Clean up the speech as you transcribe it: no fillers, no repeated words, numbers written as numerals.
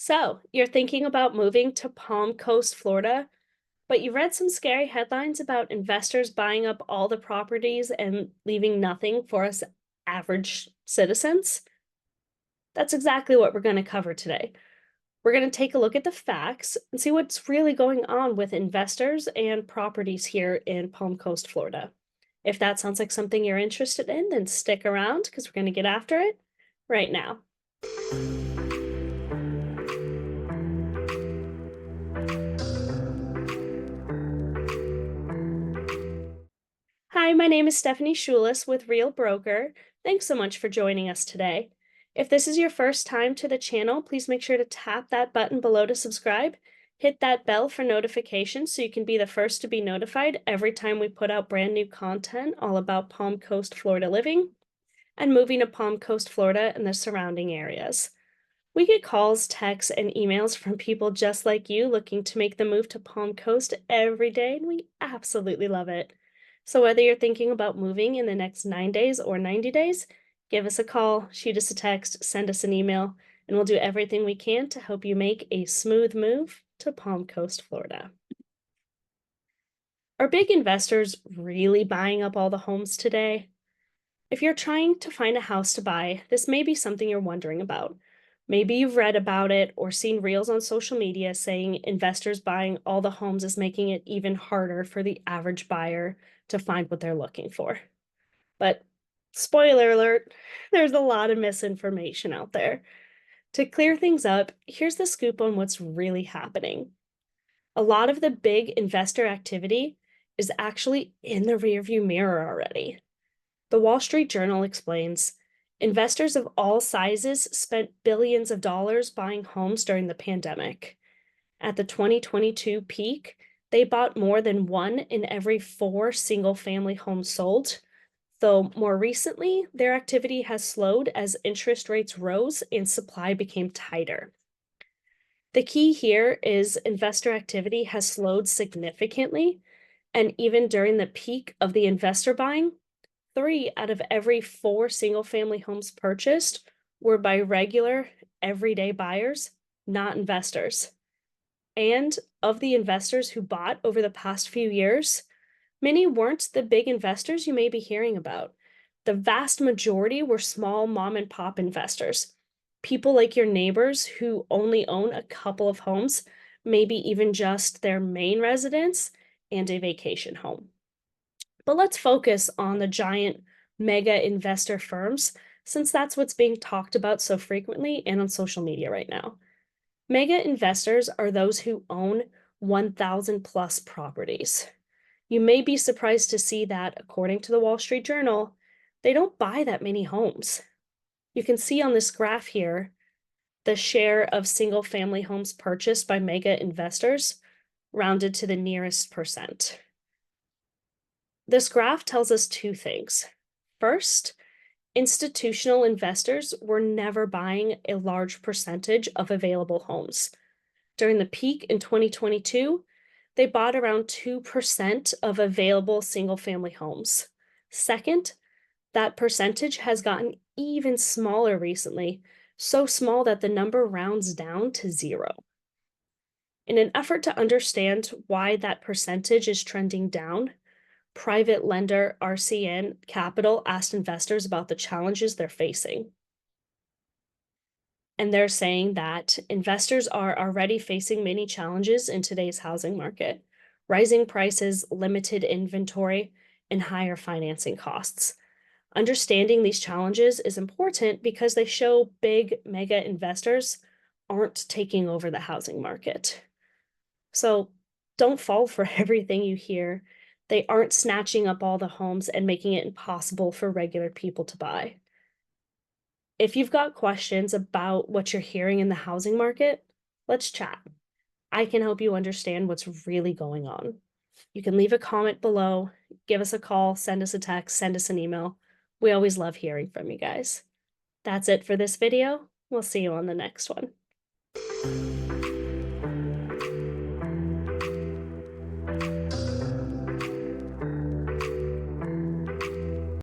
So, you're thinking about moving to Palm Coast, Florida, but you read some scary headlines about investors buying up all the properties and leaving nothing for us average citizens? That's exactly what we're going to cover today. We're going to take a look at the facts and see what's really going on with investors and properties here in Palm Coast, Florida. If that sounds like something you're interested in, then stick around because we're going to get after it right now. Hi, my name is Stephanie Schulis with Real Broker. Thanks so much for joining us today. If this is your first time to the channel, please make sure to tap that button below to subscribe. Hit that bell for notifications so you can be the first to be notified every time we put out brand new content all about Palm Coast, Florida living and moving to Palm Coast, Florida and the surrounding areas. We get calls, texts, and emails from people just like you looking to make the move to Palm Coast every day, and we absolutely love it. So, whether you're thinking about moving in the next 9 days or 90 days, give us a call, shoot us a text, send us an email, and we'll do everything we can to help you make a smooth move to Palm Coast, Florida. Are big investors really buying up all the homes today? If you're trying to find a house to buy, this may be something you're wondering about. Maybe you've read about it or seen reels on social media saying investors buying all the homes is making it even harder for the average buyer to find what they're looking for. But spoiler alert, there's a lot of misinformation out there. To clear things up, here's the scoop on what's really happening. A lot of the big investor activity is actually in the rearview mirror already. The Wall Street Journal explains investors of all sizes spent billions of dollars buying homes during the pandemic. At the 2022 peak, they bought more than one in every four single family homes sold, though more recently, their activity has slowed as interest rates rose and supply became tighter. The key here is investor activity has slowed significantly, and even during the peak of the investor buying, three out of every four single family homes purchased were by regular, everyday buyers, not investors. And of the investors who bought over the past few years, many weren't the big investors you may be hearing about. The vast majority were small mom and pop investors, people like your neighbors who only own a couple of homes, maybe even just their main residence and a vacation home. But let's focus on the giant mega investor firms, since that's what's being talked about so frequently and on social media right now. Mega investors are those who own 1,000 plus properties. You may be surprised to see that, according to the Wall Street Journal, they don't buy that many homes. You can see on this graph here the share of single family homes purchased by mega investors rounded to the nearest percent. This graph tells us two things. First, institutional investors were never buying a large percentage of available homes. During the peak in 2022, they bought around 2% of available single family homes. Second, that percentage has gotten even smaller recently, so small that the number rounds down to zero. In an effort to understand why that percentage is trending down, private lender RCN Capital asked investors about the challenges they're facing. And they're saying that investors are already facing many challenges in today's housing market: rising prices, limited inventory, and higher financing costs. Understanding these challenges is important because they show big mega investors aren't taking over the housing market. So don't fall for everything you hear. They aren't snatching up all the homes and making it impossible for regular people to buy. If you've got questions about what you're hearing in the housing market, let's chat. I can help you understand what's really going on. You can leave a comment below, give us a call, send us a text, send us an email. We always love hearing from you guys. That's it for this video. We'll see you on the next one.